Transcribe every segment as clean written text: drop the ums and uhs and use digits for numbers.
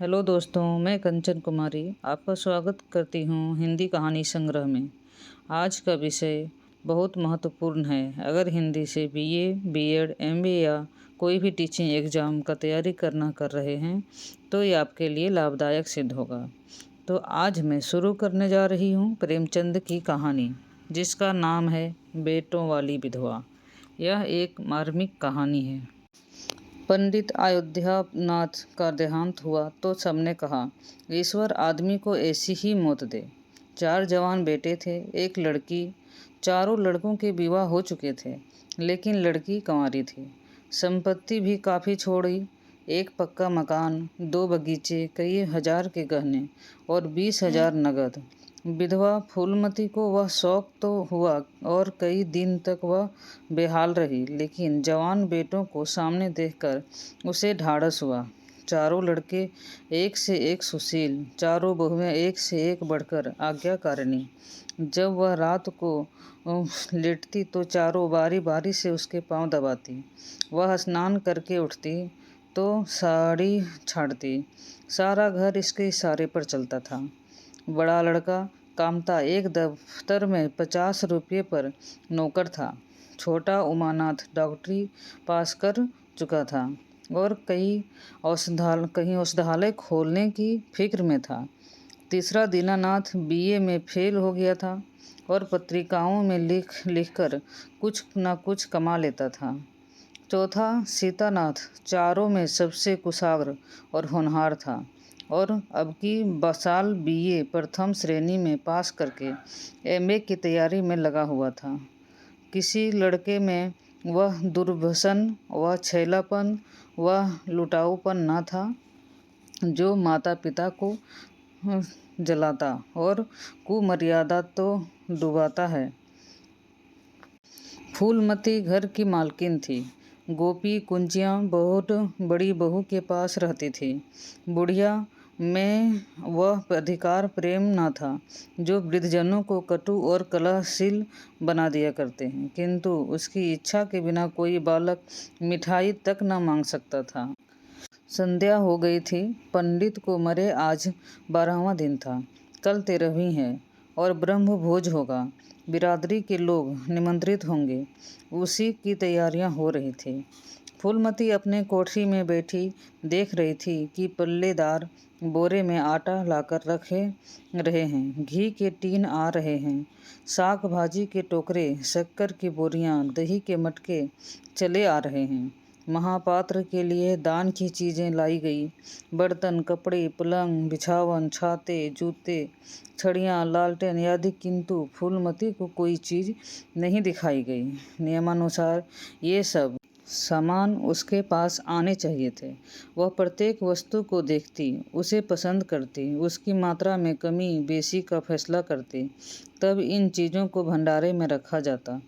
Hello दोस्तों, मैं कंचन कुमारी आपका स्वागत करती हूँ हिंदी कहानी संग्रह में। आज का विषय बहुत महत्वपूर्ण है। अगर हिंदी से बीए, बीएड, एमए या कोई भी टीचिंग एग्ज़ाम का तैयारी कर रहे हैं तो ये आपके लिए लाभदायक सिद्ध होगा। तो आज मैं शुरू करने जा रही हूँ प्रेमचंद की कहानी, जिसका नाम है बेटों वाली विधवा। यह एक मार्मिक कहानी है। पंडित अयोध्यानाथ का देहांत हुआ तो सबने कहा, ईश्वर आदमी को ऐसी ही मौत दे। 4 जवान बेटे थे, एक लड़की। चारों लड़कों के विवाह हो चुके थे, लेकिन लड़की कंवारी थी। संपत्ति भी काफ़ी छोड़ी, एक पक्का मकान, 2 बगीचे, कई हजार के गहने और 20,000 नगद। विधवा फूलमती को वह शौक तो हुआ और कई दिन तक वह बेहाल रही, लेकिन जवान बेटों को सामने देखकर उसे ढाढ़स हुआ। चारों लड़के एक से एक सुशील, चारों बहुएं एक से एक बढ़कर आज्ञाकारिणी। जब वह रात को लेटती तो चारों बारी बारी से उसके पांव दबाती। वह स्नान करके उठती तो साड़ी छाड़ती। सारा घर इसके इशारे पर चलता था। बड़ा लड़का कामता एक दफ्तर में 50 रुपये पर नौकर था। छोटा उमानाथ डॉक्टरी पास कर चुका था और कहीं औषधालय खोलने की फिक्र में था। तीसरा दीनानाथ बीए में फेल हो गया था और पत्रिकाओं में लिख लिखकर कुछ न कुछ कमा लेता था। चौथा सीतानाथ चारों में सबसे कुशाग्र और होनहार था और अब की साल बीए प्रथम श्रेणी में पास करके एमए की तैयारी में लगा हुआ था। किसी लड़के में वह दुर्व्यसन, वह छैलापन, वह लुटाऊपन न था जो माता पिता को जलाता और कुमर्यादा तो डुबाता है। फूलमती घर की मालकिन थी। गोपी कुंजियाँ बहुत बड़ी बहू के पास रहती थी। बुढ़िया में वह अधिकार प्रेम न था जो वृद्धजनों को कटु और कलहशील बना दिया करते हैं, किंतु उसकी इच्छा के बिना कोई बालक मिठाई तक न मांग सकता था। संध्या हो गई थी। पंडित को मरे आज 12वां दिन था। कल 13वीं है और ब्रह्म भोज होगा। बिरादरी के लोग निमंत्रित होंगे। उसी की तैयारियां हो रही थी। फूलमती अपने कोठरी में बैठी देख रही थी कि पल्लेदार बोरे में आटा लाकर रखे रहे हैं, घी के टीन आ रहे हैं, साग भाजी के टोकरे, शक्कर की बोरियां, दही के मटके चले आ रहे हैं। महापात्र के लिए दान की चीज़ें लाई गई, बर्तन, कपड़े, पलंग, बिछावन, छाते, जूते, छड़ियाँ, लालटेन आदि, किंतु फूलमती को कोई चीज़ नहीं दिखाई गई। नियमानुसार ये सब सामान उसके पास आने चाहिए थे। वह प्रत्येक वस्तु को देखती, उसे पसंद करती, उसकी मात्रा में कमी बेसी का फैसला करती, तब इन चीज़ों को भंडारे में रखा जाता।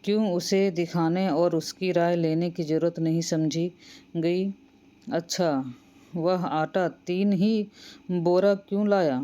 क्यों उसे दिखाने और उसकी राय लेने की जरूरत नहीं समझी गई। अच्छा, वह आटा 3 ही बोरा क्यों लाया?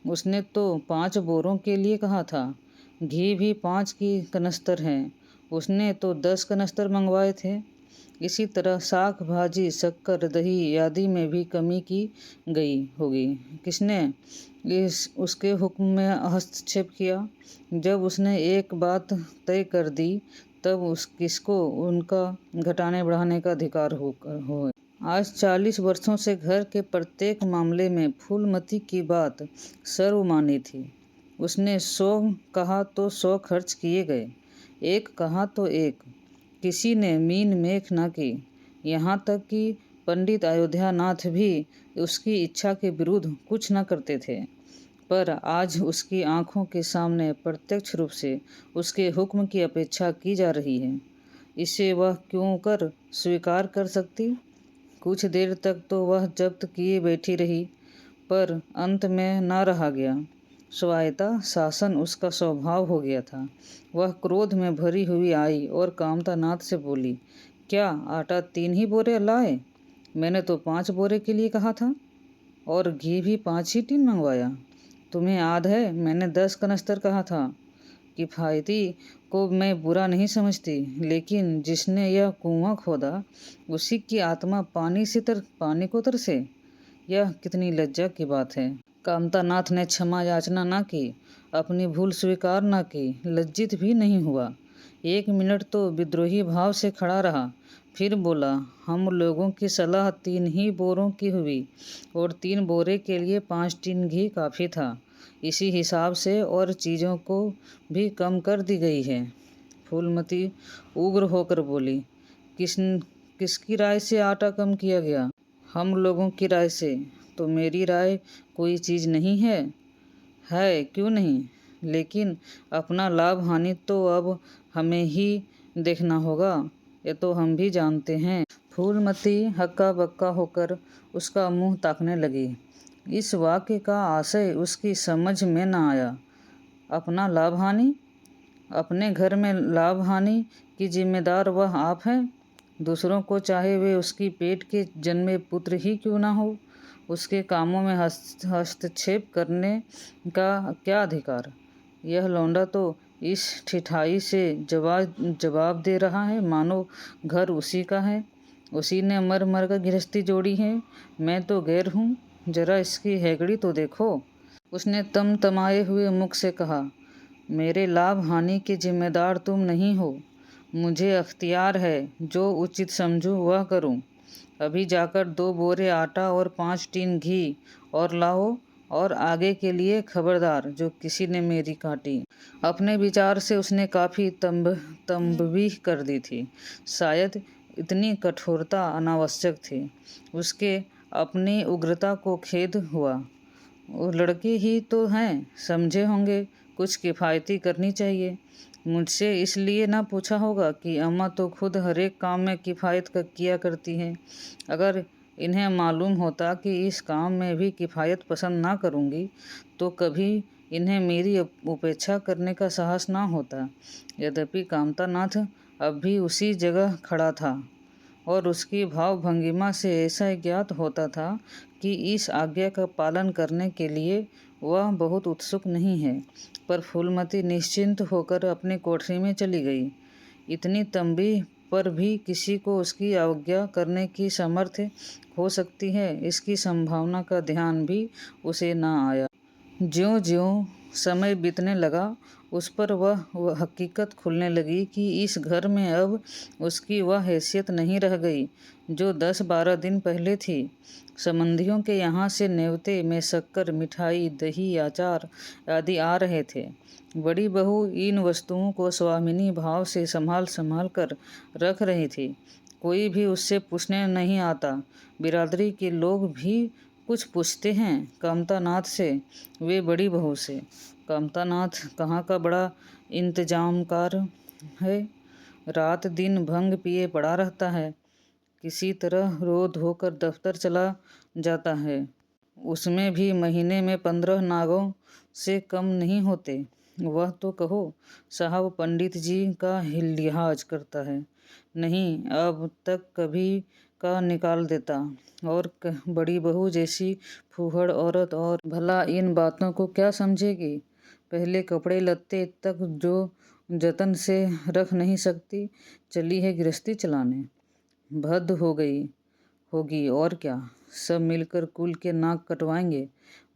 उसने तो 5 बोरों के लिए कहा था। घी भी 5 की कनस्तर हैं, उसने तो 10 कनस्तर मंगवाए थे। इसी तरह साग भाजी, शक्कर, दही आदि में भी कमी की गई होगी। किसने उसके हुक्म में हस्तक्षेप किया? जब उसने एक बात तय कर दी तब किसको उनका घटाने बढ़ाने का अधिकार हो। आज 40 वर्षों से घर के प्रत्येक मामले में फूलमती की बात सर्वमान्य थी। उसने 100 कहा तो 100 खर्च किए गए, 1 कहा तो 1। किसी ने मीन मेख न की। यहाँ तक कि पंडित अयोध्यानाथ भी उसकी इच्छा के विरुद्ध कुछ न करते थे। पर आज उसकी आंखों के सामने प्रत्यक्ष रूप से उसके हुक्म की अपेक्षा की जा रही है। इसे वह क्यों कर स्वीकार कर सकती? कुछ देर तक तो वह जब्त किए बैठी रही, पर अंत में न रहा गया। स्वायत्ता शासन उसका स्वभाव हो गया था। वह क्रोध में भरी हुई आई और कामतानाथ से बोली, क्या आटा 3 ही बोरे लाए? मैंने तो 5 बोरे के लिए कहा था और घी भी 5 ही टीन मंगवाया। तुम्हें याद है मैंने 10 कनस्तर कहा था। किफ़ायती को मैं बुरा नहीं समझती, लेकिन जिसने यह कुआं खोदा उसी की आत्मा पानी को तरसे। यह कितनी लज्जा की बात है। कामतानाथ ने क्षमा याचना न की, अपनी भूल स्वीकार न की, लज्जित भी नहीं हुआ। 1 मिनट तो विद्रोही भाव से खड़ा रहा, फिर बोला, हम लोगों की सलाह 3 ही बोरों की हुई और 3 बोरे के लिए 5 टीन घी काफ़ी था। इसी हिसाब से और चीज़ों को भी कम कर दी गई है। फूलमती उग्र होकर बोली, किसकी राय से आटा कम किया गया? हम लोगों की राय से। तो मेरी राय कोई चीज़ नहीं है? है, क्यों नहीं? लेकिन अपना लाभ हानि तो अब हमें ही देखना होगा, ये तो हम भी जानते हैं। फूलमती हक्का बक्का होकर उसका मुंह ताकने लगी। इस वाक्य का आशय उसकी समझ में न आया। अपना लाभ हानि? अपने घर में लाभ हानि की जिम्मेदार वह आप हैं। दूसरों को चाहे वे उसकी पेट के जन्मे पुत्र ही क्यों ना हो, उसके कामों में हस्तक्षेप करने का क्या अधिकार? यह लौंडा तो इस ठिठाई से जवाब दे रहा है मानो घर उसी का है, उसी ने मर मर कर गृहस्थी जोड़ी है। मैं तो गैर हूँ, जरा इसकी हैगड़ी तो देखो। उसने तमतमाए हुए मुख से कहा, मेरे लाभ हानि के जिम्मेदार तुम नहीं हो। मुझे अख्तियार है, जो उचित समझूं वह करूं। अभी जाकर 2 बोरे आटा और 5 टीन घी और लाओ, और आगे के लिए खबरदार जो किसी ने मेरी काटी। अपने विचार से उसने काफ़ी तंबीह कर दी थी। शायद इतनी कठोरता अनावश्यक थी। उसके अपनी उग्रता को खेद हुआ। वो लड़के ही तो हैं, समझे होंगे कुछ किफ़ायती करनी चाहिए। मुझसे इसलिए ना पूछा होगा कि अम्मा तो खुद हर एक काम में किफ़ायत किया करती हैं। अगर इन्हें मालूम होता कि इस काम में भी किफ़ायत पसंद ना करूँगी तो कभी इन्हें मेरी उपेक्षा करने का साहस ना होता। यद्यपि कामतानाथ अब भी उसी जगह खड़ा था और उसकी भाव भंगिमा से ऐसा ज्ञात होता था कि इस आज्ञा का पालन करने के लिए वह बहुत उत्सुक नहीं है। पर फूलमती निश्चिंत होकर अपनी कोठरी में चली गई। इतनी तंबीह पर भी किसी को उसकी अवज्ञा करने की सामर्थ्य हो सकती है, इसकी संभावना का ध्यान भी उसे न आया। ज्यों-ज्यों समय बीतने लगा, उस पर वह हकीकत खुलने लगी कि इस घर में अब उसकी वह हैसियत नहीं रह गई जो 10-12 दिन पहले थी। संबंधियों के यहाँ से नेवते में शक्कर, मिठाई, दही, अचार आदि आ रहे थे। बड़ी बहू इन वस्तुओं को स्वामिनी भाव से संभाल कर रख रही थी। कोई भी उससे पूछने नहीं आता। बिरादरी के लोग भी कुछ पूछते हैं कामतानाथ से, वे बड़ी बहू से। कामतानाथ कहाँ का बड़ा इंतजामकार है, रात दिन भंग पिए पड़ा रहता है, किसी तरह रो धोकर दफ्तर चला जाता है। उसमें भी महीने में 15 नागों से कम नहीं होते। वह तो कहो साहब पंडित जी का लिहाज करता है, नहीं अब तक कभी का निकाल देता। और बड़ी बहू जैसी फूहड़ औरत और भला इन बातों को क्या समझेगी? पहले कपड़े लत्ते तक जो जतन से रख नहीं सकती, चली है गृहस्थी चलाने। भद्द हो गई होगी और क्या। सब मिलकर कुल के नाक कटवाएंगे,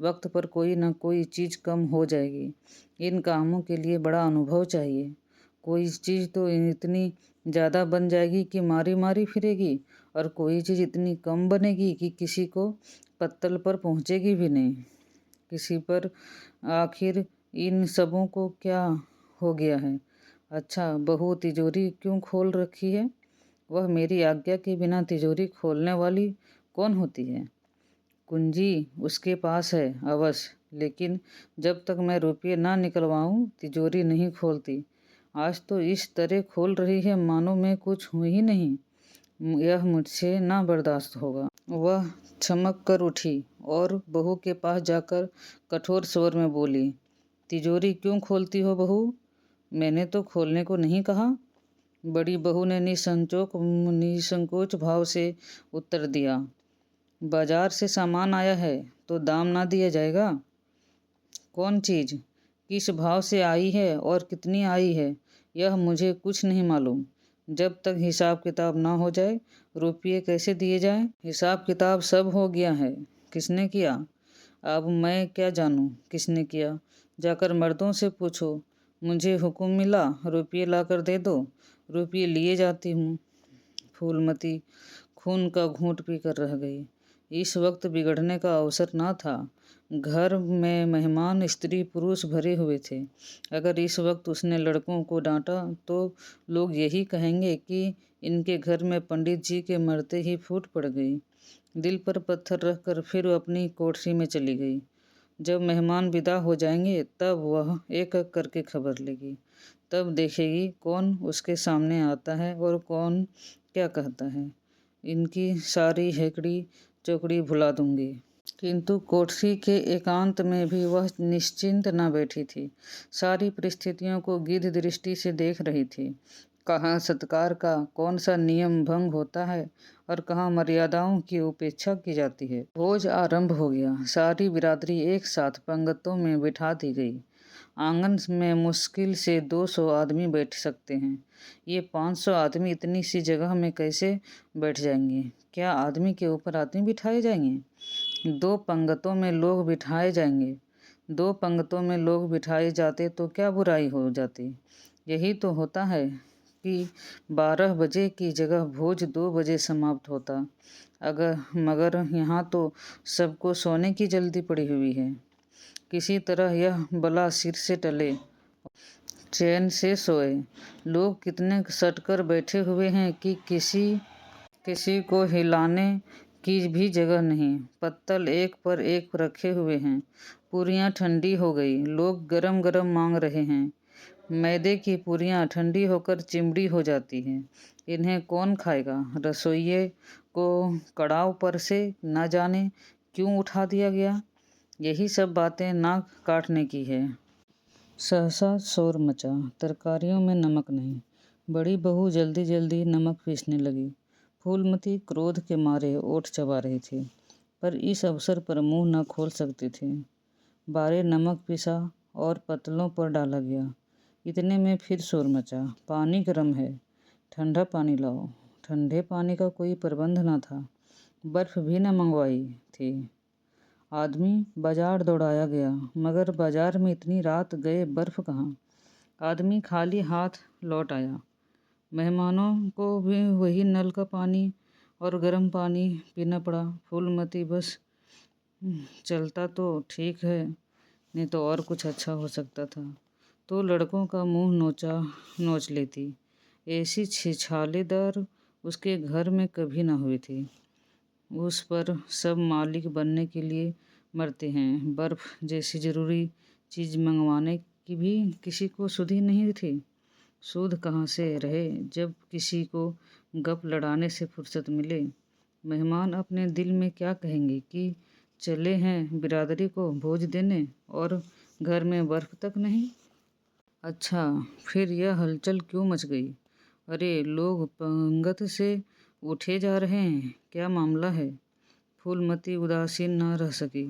वक्त पर कोई न कोई चीज़ कम हो जाएगी। इन कामों के लिए बड़ा अनुभव चाहिए। कोई चीज़ तो इतनी ज़्यादा बन जाएगी कि मारी मारी फिरेगी, और कोई चीज़ इतनी कम बनेगी कि किसी को पत्तल पर पहुँचेगी भी नहीं। किसी पर आखिर इन सबों को क्या हो गया है? अच्छा, बहू तिजोरी क्यों खोल रखी है? वह मेरी आज्ञा के बिना तिजोरी खोलने वाली कौन होती है? कुंजी उसके पास है अवश्य, लेकिन जब तक मैं रुपये ना निकलवाऊं तिजोरी नहीं खोलती। आज तो इस तरह खोल रही है मानो मैं कुछ हूँ ही नहीं। यह मुझसे ना बर्दाश्त होगा। वह चमक कर उठी और बहू के पास जाकर कठोर स्वर में बोली, तिजोरी क्यों खोलती हो बहू? मैंने तो खोलने को नहीं कहा। बड़ी बहू ने निसंकोच भाव से उत्तर दिया, बाजार से सामान आया है तो दाम ना दिया जाएगा? कौन चीज़ किस भाव से आई है और कितनी आई है, यह मुझे कुछ नहीं मालूम। जब तक हिसाब किताब ना हो जाए रुपये कैसे दिए जाएं? हिसाब किताब सब हो गया है। किसने किया? अब मैं क्या जानूं किसने किया? जाकर मर्दों से पूछो। मुझे हुक्म मिला, रुपये लाकर दे दो, रुपये लिए जाती हूँ। फूलमती खून का घूंट पीकर रह गई। इस वक्त बिगड़ने का अवसर न था। घर में मेहमान स्त्री पुरुष भरे हुए थे। अगर इस वक्त उसने लड़कों को डांटा तो लोग यही कहेंगे कि इनके घर में पंडित जी के मरते ही फूट पड़ गई। दिल पर पत्थर रखकर फिर अपनी कोठरी में चली गई। जब मेहमान विदा हो जाएंगे तब वह एक एक करके खबर लेगी। तब देखेगी कौन उसके सामने आता है और कौन क्या कहता है। इनकी सारी हेकड़ी चौकड़ी भुला दूंगी। किंतु कोठरी के एकांत में भी वह निश्चिंत न बैठी थी। सारी परिस्थितियों को गिद्ध दृष्टि से देख रही थी। कहाँ सत्कार का कौन सा नियम भंग होता है और कहाँ मर्यादाओं की उपेक्षा की जाती है। भोज आरंभ हो गया। सारी बिरादरी एक साथ पंगतों में बिठा दी गई। आंगन में मुश्किल से 200 आदमी बैठ सकते हैं। ये 500 आदमी इतनी सी जगह में कैसे बैठ जाएंगे? क्या आदमी के ऊपर आदमी बिठाए जाएंगे? 2 पंगतों में लोग बिठाए जाएंगे। 2 पंगतों में लोग बिठाए जाते तो क्या बुराई हो जाती? यही तो होता है कि 12 बजे की जगह भोज 2 बजे समाप्त होता। मगर यहाँ तो सबको सोने की जल्दी पड़ी हुई है। किसी तरह यह बला सिर से टले, चैन से सोए। लोग कितने सटकर बैठे हुए हैं कि किसी को हिलाने की भी जगह नहीं। पत्तल एक पर एक रखे हुए हैं। पूरियां ठंडी हो गई, लोग गरम गरम मांग रहे हैं। मैदे की पूरियां ठंडी होकर चिमड़ी हो जाती हैं। इन्हें कौन खाएगा? रसोइये को कड़ाव पर से न जाने क्यों उठा दिया गया। यही सब बातें नाक काटने की है। सहसा शोर मचा। तरकारियों में नमक नहीं। बड़ी बहू जल्दी जल्दी नमक पीसने लगी। फूलमती क्रोध के मारे ओठ चबा रही थी, पर इस अवसर पर मुंह न खोल सकती थी। बारे नमक पिसा और पतलों पर डाला गया। इतने में फिर शोर मचा। पानी गर्म है, ठंडा पानी लाओ। ठंडे पानी का कोई प्रबंध न था। बर्फ भी न मंगवाई थी। आदमी बाजार दौड़ाया गया, मगर बाजार में इतनी रात गए बर्फ कहाँ? आदमी खाली हाथ लौट आया। मेहमानों को भी वही नल का पानी और गर्म पानी पीना पड़ा। फूलमती बस चलता तो ठीक है, नहीं तो और कुछ अच्छा हो सकता था। तो लड़कों का मुंह नोच लेती। ऐसी छिछालेदार उसके घर में कभी न हुई थी। उस पर सब मालिक बनने के लिए मरते हैं। बर्फ जैसी ज़रूरी चीज़ मंगवाने की भी किसी को सुधि नहीं थी। सूद कहाँ से रहे जब किसी को गप लड़ाने से फुर्सत मिले। मेहमान अपने दिल में क्या कहेंगे कि चले हैं बिरादरी को भोज देने और घर में बर्फ तक नहीं। अच्छा, फिर यह हलचल क्यों मच गई? अरे, लोग पंगत से उठे जा रहे हैं, क्या मामला है? फूलमती उदासीन न रह सकी।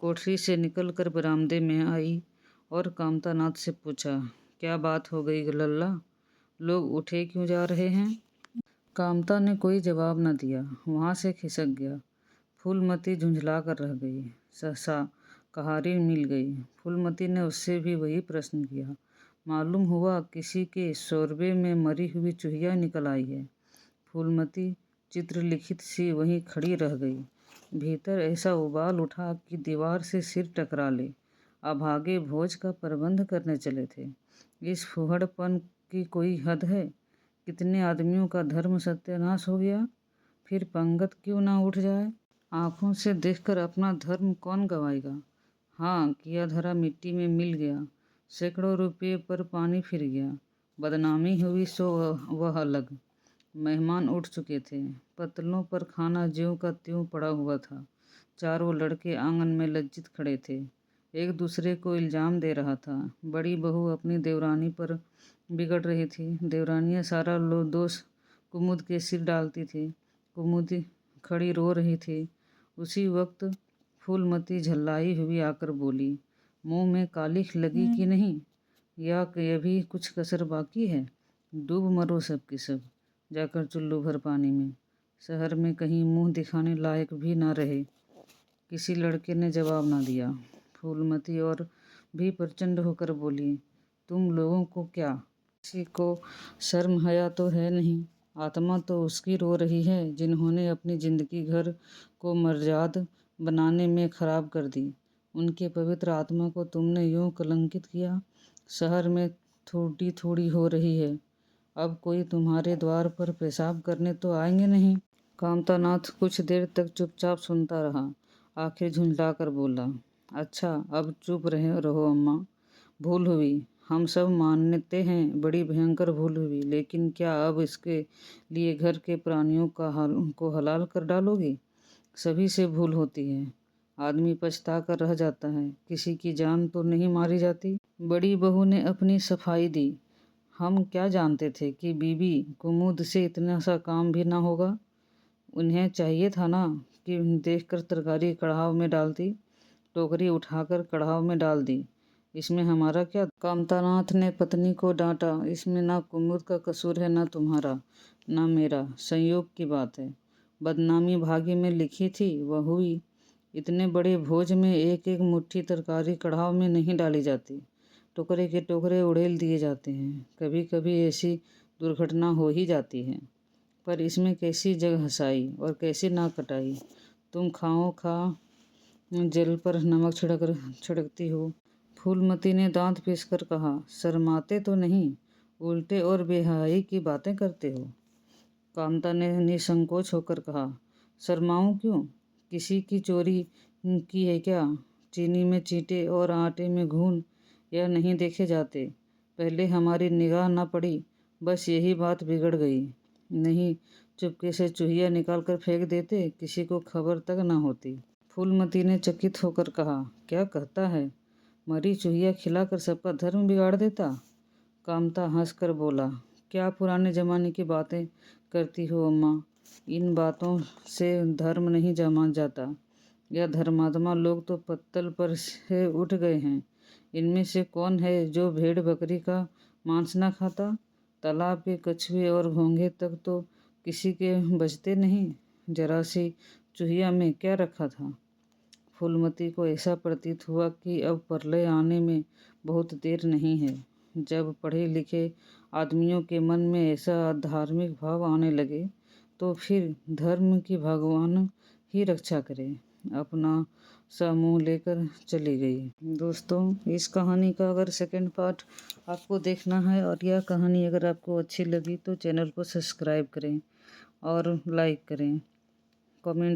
कोठरी से निकलकर बरामदे में आई और कामतानाथ से पूछा, क्या बात हो गई लल्ला? लोग उठे क्यों जा रहे हैं? कामता ने कोई जवाब न दिया, वहाँ से खिसक गया। फूलमती झुंझला कर रह गई। सहसा कहारी मिल गई। फूलमती ने उससे भी वही प्रश्न किया। मालूम हुआ किसी के शोरबे में मरी हुई चूहिया निकल आई है। फूलमती चित्रलिखित सी वहीं खड़ी रह गई। भीतर ऐसा उबाल उठा कि दीवार से सिर टकरा ले। अभागे भोज का प्रबंध करने चले थे। इस फूहड़पन की कोई हद है? कितने आदमियों का धर्म सत्यानाश हो गया। फिर पंगत क्यों ना उठ जाए? आँखों से देखकर अपना धर्म कौन गवाएगा? हाँ, किया धरा मिट्टी में मिल गया। सैकड़ों रुपये पर पानी फिर गया। बदनामी हुई सो वह अलग। मेहमान उठ चुके थे। पतलों पर खाना ज्यों का त्यों पड़ा हुआ था। चारों लड़के आंगन में लज्जित खड़े थे। एक दूसरे को इल्ज़ाम दे रहा था। बड़ी बहू अपनी देवरानी पर बिगड़ रही थी। देवरानियाँ सारा दोष कुमुद के सिर डालती थी। कुमुद खड़ी रो रही थी। उसी वक्त फूलमती झल्लाई हुई आकर बोली, मुंह में कालिख लगी कि नहीं, या कि अभी कुछ कसर बाकी है? डूब मरो सब के सब जाकर चुल्लू भर पानी में। शहर में कहीं मुंह दिखाने लायक भी ना रहे। किसी लड़के ने जवाब ना दिया। फूलमती और भी प्रचंड होकर बोली, तुम लोगों को क्या, किसी को शर्म हया तो है नहीं? आत्मा तो उसकी रो रही है जिन्होंने अपनी जिंदगी घर को मर्याद बनाने में खराब कर दी। उनके पवित्र आत्मा को तुमने यूं कलंकित किया। शहर में थोड़ी थोड़ी हो रही है, अब कोई तुम्हारे द्वार पर पेशाब करने तो आएंगे नहीं। कामतानाथ कुछ देर तक चुपचाप सुनता रहा, आखिर झुंझलाकर बोला, अच्छा अब चुप रहो अम्मा। भूल हुई, हम सब मानते हैं, बड़ी भयंकर भूल हुई, लेकिन क्या अब इसके लिए घर के प्राणियों को हलाल कर डालोगी? सभी से भूल होती है, आदमी पछता कर रह जाता है, किसी की जान तो नहीं मारी जाती। बड़ी बहू ने अपनी सफाई दी, हम क्या जानते थे कि बीबी कुमुद से इतना सा काम भी ना होगा। उन्हें चाहिए था ना कि देखकर तरकारी कढ़ाव में डालती। टोकरी उठाकर कढ़ाव में डाल दी, इसमें हमारा क्या? कामतानाथ ने पत्नी को डांटा, इसमें ना कुमुद का कसूर है, ना तुम्हारा, ना मेरा, संयोग की बात है। बदनामी भाग्य में लिखी थी, वह हुई। इतने बड़े भोज में एक एक मुट्ठी तरकारी कढ़ाव में नहीं डाली जाती, टुकड़े के टुकड़े उड़ेल दिए जाते हैं। कभी कभी ऐसी दुर्घटना हो ही जाती है, पर इसमें कैसी जग हंसाई और कैसी नाक कटाई। तुम खाओ खा जल पर नमक छिड़कती हो। फूलमती ने दांत पीसकर कहा, शर्माते तो नहीं, उल्टे और बेहयाई की बातें करते हो। कामता ने निसंकोच होकर कहा, शर्माऊं क्यों? किसी की चोरी की है क्या? चीनी में चींटे और आटे में घून यह नहीं देखे जाते? पहले हमारी निगाह न पड़ी, बस यही बात बिगड़ गई। नहीं, चुपके से चूहिया निकाल कर फेंक देते, किसी को खबर तक न होती। फूलमती ने चकित होकर कहा, क्या कहता है? मरी चूहिया खिलाकर सबका धर्म बिगाड़ देता? कामता हंसकर बोला, क्या पुराने जमाने की बातें करती हो अम्मा, इन बातों से धर्म नहीं जमा जाता। यह धर्मात्मा लोग तो पत्तल पर से उठ गए हैं। इनमें से कौन है जो भेड़ बकरी का मांस न खाता? तालाब के कछुए और घोंघे तक तो किसी के बचते नहीं, जरा सी चूहिया में क्या रखा था। फूलमती को ऐसा प्रतीत हुआ कि अब प्रलय आने में बहुत देर नहीं है। जब पढ़े लिखे आदमियों के मन में ऐसा धार्मिक भाव आने लगे, तो फिर धर्म की भगवान ही रक्षा करे। अपना सा मुँह लेकर चली गई। दोस्तों, इस कहानी का अगर सेकंड पार्ट आपको देखना है और यह कहानी अगर आपको अच्छी लगी तो चैनल को सब्सक्राइब करें और लाइक करें, कमेंट